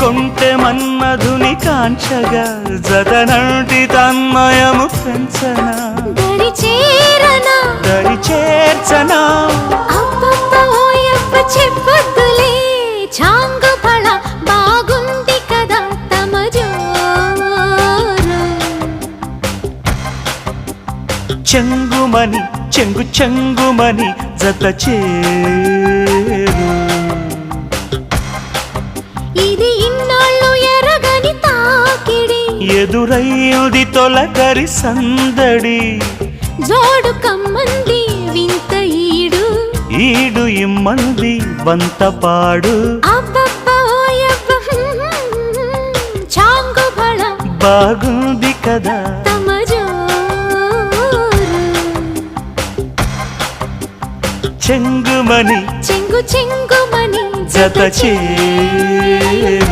కొంటె మన్మధుని కాంచగా జతనంటి తన్మయము పెంచనా దరి చేరనా దరి చేర్చనా అబ్బబ్బ ఓయబ్బ చెప్పొద్దులే చాంగు ఫళ బాగుంది కదా తమ జోరు చెంగుమని చెంగు చెంగుమని జత చేరు ఇది ఇన్నాళ్ళు ఎరగని తాకిడి ఎదురయ్యుది తొలకరి సందడి జోడు కమ్మంది వింత ఈడు ఈడు ఇమ్మంది వంతపాడు అబ్బబ్బ ఓయబ్బ చాంగు ఫళ బాగుంది కదా తమ జోరు చెంగుమని చెంగు చెంగుమని జత చేరు